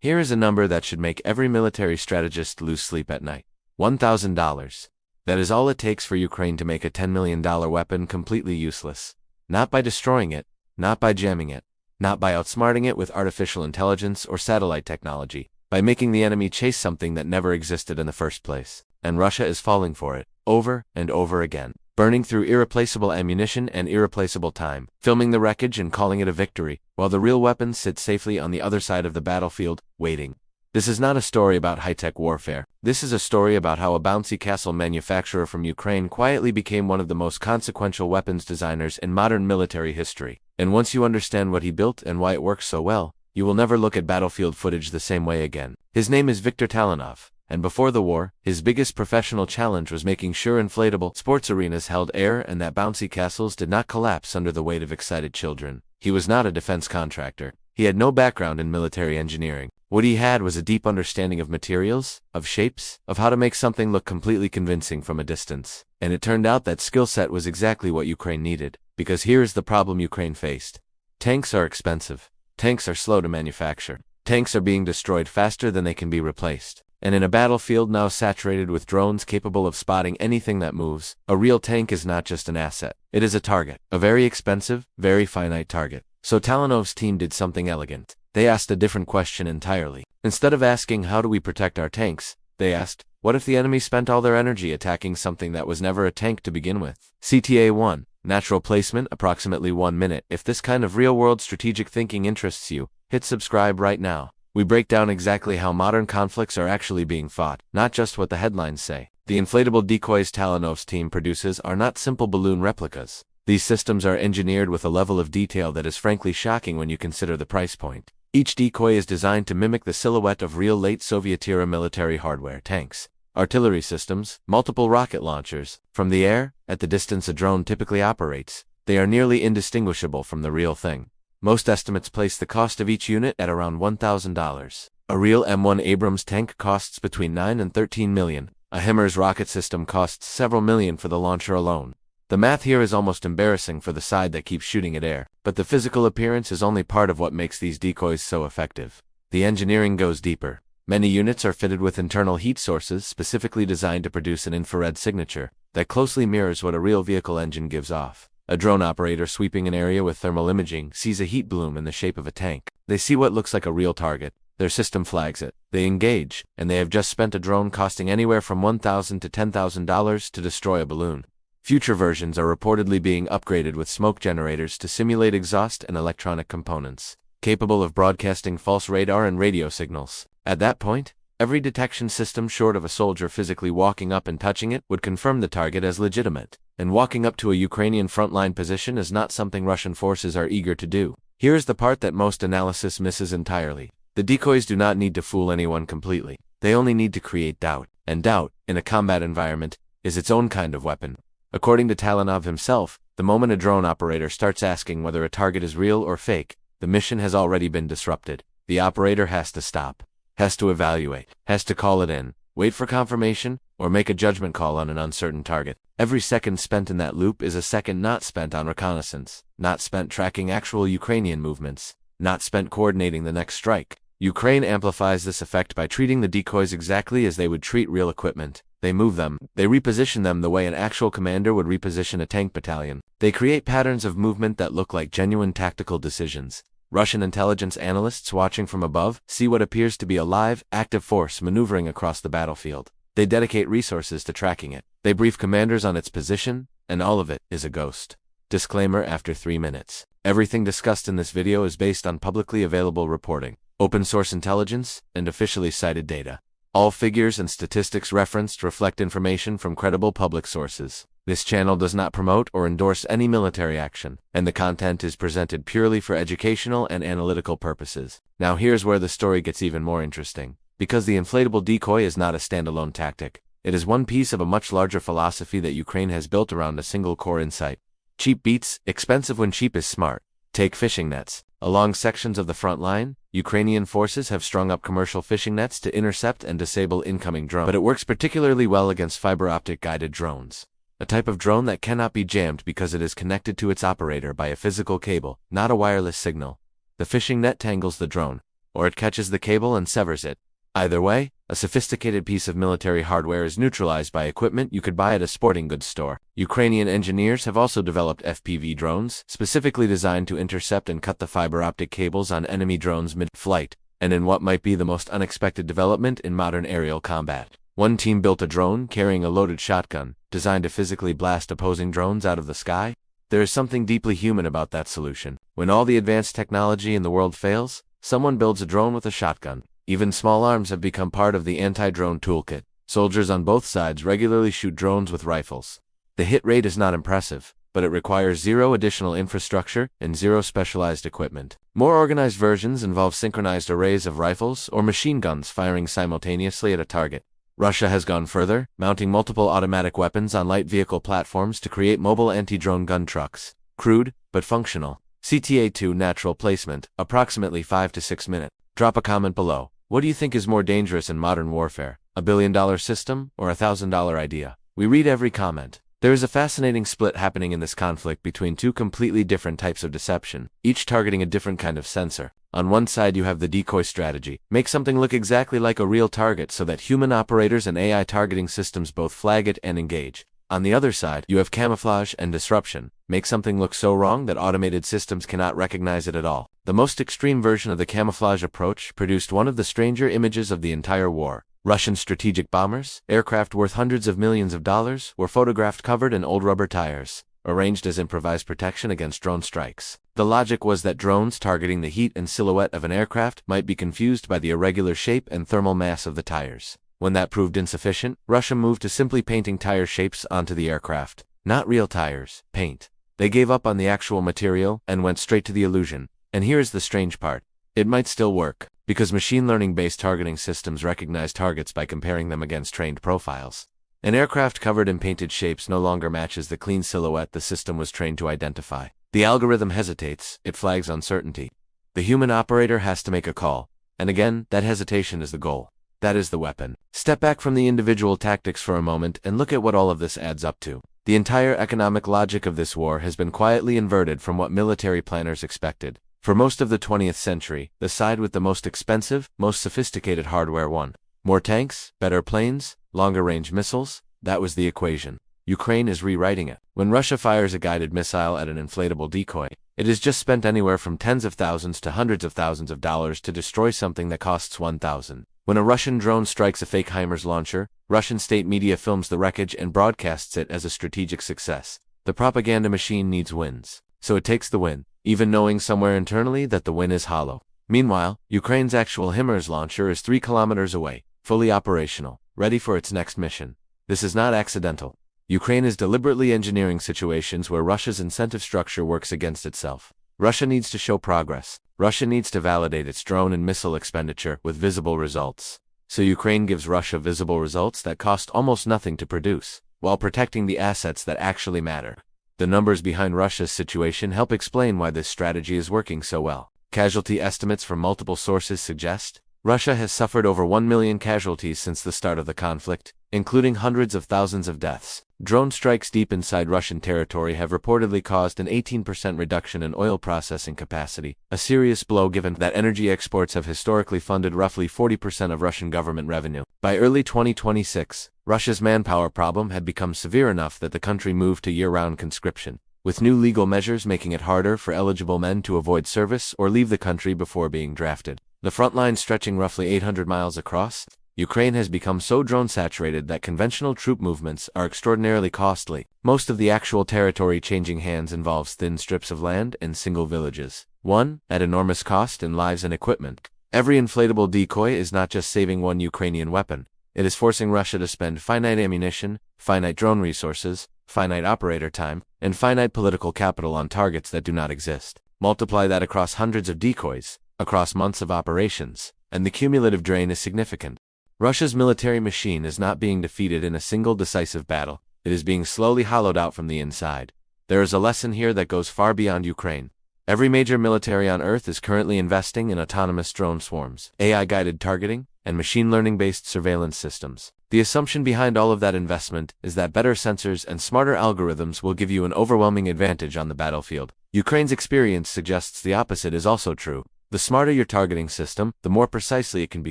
Here is a number that should make every military strategist lose sleep at night. $1,000. That is all it takes for Ukraine to make a $10 million weapon completely useless. Not by destroying it, not by jamming it, not by outsmarting it with artificial intelligence or satellite technology, by making the enemy chase something that never existed in the first place. And Russia is falling for it, over and over again, burning through irreplaceable ammunition and irreplaceable time, filming the wreckage and calling it a victory, while the real weapons sit safely on the other side of the battlefield, waiting. This is not a story about high-tech warfare. This is a story about how a bouncy castle manufacturer from Ukraine quietly became one of the most consequential weapons designers in modern military history. And once you understand what he built and why it works so well, you will never look at battlefield footage the same way again. His name is Viktor Talonov, and before the war, his biggest professional challenge was making sure inflatable sports arenas held air and that bouncy castles did not collapse under the weight of excited children. He was not a defense contractor. He had no background in military engineering. What he had was a deep understanding of materials, of shapes, of how to make something look completely convincing from a distance. And it turned out that skill set was exactly what Ukraine needed, because here is the problem Ukraine faced. Tanks are expensive. Tanks are slow to manufacture. Tanks are being destroyed faster than they can be replaced. And in a battlefield now saturated with drones capable of spotting anything that moves, a real tank is not just an asset. It is a target. A very expensive, very finite target. So Talonov's team did something elegant. They asked a different question entirely. Instead of asking how do we protect our tanks, they asked, what if the enemy spent all their energy attacking something that was never a tank to begin with? CTA 1. Natural placement, approximately 1 minute. If this kind of real-world strategic thinking interests you, hit subscribe right now. We break down exactly how modern conflicts are actually being fought, not just what the headlines say. The inflatable decoys Talonov's team produces are not simple balloon replicas. These systems are engineered with a level of detail that is frankly shocking when you consider the price point. Each decoy is designed to mimic the silhouette of real late Soviet-era military hardware: tanks, artillery systems, multiple rocket launchers. From the air, at the distance a drone typically operates, they are nearly indistinguishable from the real thing. Most estimates place the cost of each unit at around $1,000. A real M1 Abrams tank costs between $9 and $13 million. A HIMARS rocket system costs several million for the launcher alone. The math here is almost embarrassing for the side that keeps shooting at air, but the physical appearance is only part of what makes these decoys so effective. The engineering goes deeper. Many units are fitted with internal heat sources specifically designed to produce an infrared signature that closely mirrors what a real vehicle engine gives off. A drone operator sweeping an area with thermal imaging sees a heat bloom in the shape of a tank. They see what looks like a real target. Their system flags it. They engage, and they have just spent a drone costing anywhere from $1,000 to $10,000 to destroy a balloon. Future versions are reportedly being upgraded with smoke generators to simulate exhaust and electronic components, capable of broadcasting false radar and radio signals. At that point, every detection system short of a soldier physically walking up and touching it would confirm the target as legitimate. And walking up to a Ukrainian frontline position is not something Russian forces are eager to do. Here is the part that most analysis misses entirely. The decoys do not need to fool anyone completely. They only need to create doubt. And doubt, in a combat environment, is its own kind of weapon. According to Talonov himself, the moment a drone operator starts asking whether a target is real or fake, the mission has already been disrupted. The operator has to stop, has to evaluate, has to call it in, wait for confirmation, or make a judgment call on an uncertain target. Every second spent in that loop is a second not spent on reconnaissance, not spent tracking actual Ukrainian movements, not spent coordinating the next strike. Ukraine amplifies this effect by treating the decoys exactly as they would treat real equipment. They move them, they reposition them the way an actual commander would reposition a tank battalion. They create patterns of movement that look like genuine tactical decisions. Russian intelligence analysts watching from above see what appears to be a live, active force maneuvering across the battlefield. They dedicate resources to tracking it. They brief commanders on its position, and all of it is a ghost. Disclaimer after 3 minutes. Everything discussed in this video is based on publicly available reporting, open source intelligence, and officially cited data. All figures and statistics referenced reflect information from credible public sources. This channel does not promote or endorse any military action, and the content is presented purely for educational and analytical purposes. Now here's where the story gets even more interesting. Because the inflatable decoy is not a standalone tactic. It is one piece of a much larger philosophy that Ukraine has built around a single core insight. Cheap beats expensive when cheap is smart. Take fishing nets. Along sections of the front line, Ukrainian forces have strung up commercial fishing nets to intercept and disable incoming drones. But it works particularly well against fiber optic guided drones. A type of drone that cannot be jammed because it is connected to its operator by a physical cable, not a wireless signal. The fishing net tangles the drone, or it catches the cable and severs it. Either way, a sophisticated piece of military hardware is neutralized by equipment you could buy at a sporting goods store. Ukrainian engineers have also developed FPV drones, specifically designed to intercept and cut the fiber optic cables on enemy drones mid-flight, and in what might be the most unexpected development in modern aerial combat. One team built a drone carrying a loaded shotgun, designed to physically blast opposing drones out of the sky. There is something deeply human about that solution. When all the advanced technology in the world fails, someone builds a drone with a shotgun. Even small arms have become part of the anti-drone toolkit. Soldiers on both sides regularly shoot drones with rifles. The hit rate is not impressive, but it requires zero additional infrastructure and zero specialized equipment. More organized versions involve synchronized arrays of rifles or machine guns firing simultaneously at a target. Russia has gone further, mounting multiple automatic weapons on light vehicle platforms to create mobile anti-drone gun trucks. Crude, but functional. CTA-2 natural placement, approximately 5 to 6 minutes. Drop a comment below. What do you think is more dangerous in modern warfare? $1 billion system or $1,000 idea? We read every comment. There is a fascinating split happening in this conflict between two completely different types of deception, each targeting a different kind of sensor. On one side you have the decoy strategy. Make something look exactly like a real target so that human operators and AI targeting systems both flag it and engage. On the other side, you have camouflage and disruption. Make something look so wrong that automated systems cannot recognize it at all. The most extreme version of the camouflage approach produced one of the stranger images of the entire war. Russian strategic bombers, aircraft worth hundreds of millions of dollars, were photographed covered in old rubber tires, arranged as improvised protection against drone strikes. The logic was that drones targeting the heat and silhouette of an aircraft might be confused by the irregular shape and thermal mass of the tires. When that proved insufficient, Russia moved to simply painting tire shapes onto the aircraft. Not real tires, paint. They gave up on the actual material and went straight to the illusion. And here's the strange part. It might still work, because machine learning-based targeting systems recognize targets by comparing them against trained profiles. An aircraft covered in painted shapes no longer matches the clean silhouette the system was trained to identify. The algorithm hesitates, it flags uncertainty. The human operator has to make a call, and again, that hesitation is the goal. That is the weapon. Step back from the individual tactics for a moment and look at what all of this adds up to. The entire economic logic of this war has been quietly inverted from what military planners expected. For most of the 20th century, the side with the most expensive, most sophisticated hardware won. More tanks, better planes, longer-range missiles, that was the equation. Ukraine is rewriting it. When Russia fires a guided missile at an inflatable decoy, it has just spent anywhere from tens of thousands to hundreds of thousands of dollars to destroy something that costs $1,000. When a Russian drone strikes a fake HIMARS launcher, Russian state media films the wreckage and broadcasts it as a strategic success. The propaganda machine needs wins, so it takes the win, even knowing somewhere internally that the win is hollow. Meanwhile, Ukraine's actual HIMARS launcher is 3 kilometers away, fully operational, ready for its next mission. This is not accidental. Ukraine is deliberately engineering situations where Russia's incentive structure works against itself. Russia needs to show progress. Russia needs to validate its drone and missile expenditure with visible results. So Ukraine gives Russia visible results that cost almost nothing to produce, while protecting the assets that actually matter. The numbers behind Russia's situation help explain why this strategy is working so well. Casualty estimates from multiple sources suggest Russia has suffered over 1 million casualties since the start of the conflict, including hundreds of thousands of deaths. Drone strikes deep inside Russian territory have reportedly caused an 18% reduction in oil processing capacity, a serious blow given that energy exports have historically funded roughly 40% of Russian government revenue. By early 2026, Russia's manpower problem had become severe enough that the country moved to year-round conscription, with new legal measures making it harder for eligible men to avoid service or leave the country before being drafted. The front line stretching roughly 800 miles across, Ukraine has become so drone-saturated that conventional troop movements are extraordinarily costly. Most of the actual territory changing hands involves thin strips of land and single villages. One, at enormous cost in lives and equipment. Every inflatable decoy is not just saving one Ukrainian weapon, it is forcing Russia to spend finite ammunition, finite drone resources, finite operator time, and finite political capital on targets that do not exist. Multiply that across hundreds of decoys, across months of operations, and the cumulative drain is significant. Russia's military machine is not being defeated in a single decisive battle, it is being slowly hollowed out from the inside. There is a lesson here that goes far beyond Ukraine. Every major military on Earth is currently investing in autonomous drone swarms, AI-guided targeting, and machine learning-based surveillance systems. The assumption behind all of that investment is that better sensors and smarter algorithms will give you an overwhelming advantage on the battlefield. Ukraine's experience suggests the opposite is also true. The smarter your targeting system, the more precisely it can be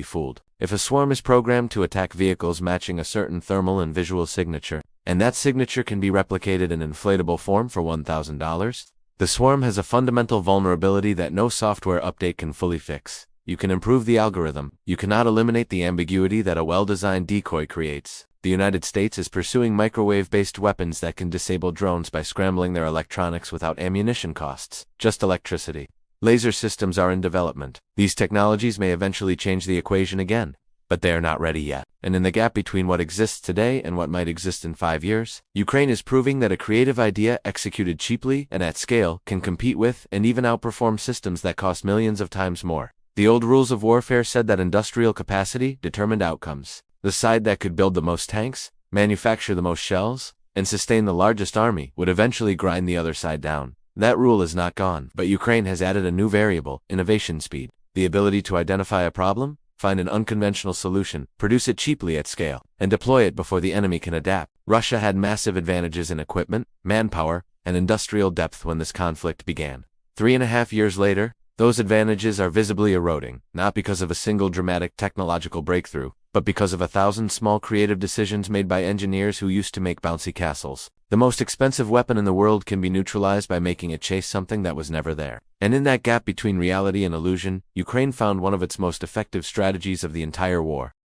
fooled. If a swarm is programmed to attack vehicles matching a certain thermal and visual signature, and that signature can be replicated in inflatable form for $1,000, the swarm has a fundamental vulnerability that no software update can fully fix. You can improve the algorithm. You cannot eliminate the ambiguity that a well-designed decoy creates. The United States is pursuing microwave-based weapons that can disable drones by scrambling their electronics without ammunition costs, just electricity. Laser systems are in development. These technologies may eventually change the equation again, but they are not ready yet. And in the gap between what exists today and what might exist in 5 years, Ukraine is proving that a creative idea executed cheaply and at scale can compete with and even outperform systems that cost millions of times more. The old rules of warfare said that industrial capacity determined outcomes. The side that could build the most tanks, manufacture the most shells, and sustain the largest army would eventually grind the other side down. That rule is not gone, but Ukraine has added a new variable: innovation speed. The ability to identify a problem, find an unconventional solution, produce it cheaply at scale, and deploy it before the enemy can adapt. Russia had massive advantages in equipment, manpower, and industrial depth when this conflict began. 3.5 years later, those advantages are visibly eroding, not because of a single dramatic technological breakthrough, but because of 1,000 small creative decisions made by engineers who used to make bouncy castles. The most expensive weapon in the world can be neutralized by making it chase something that was never there. And in that gap between reality and illusion, Ukraine found one of its most effective strategies of the entire war.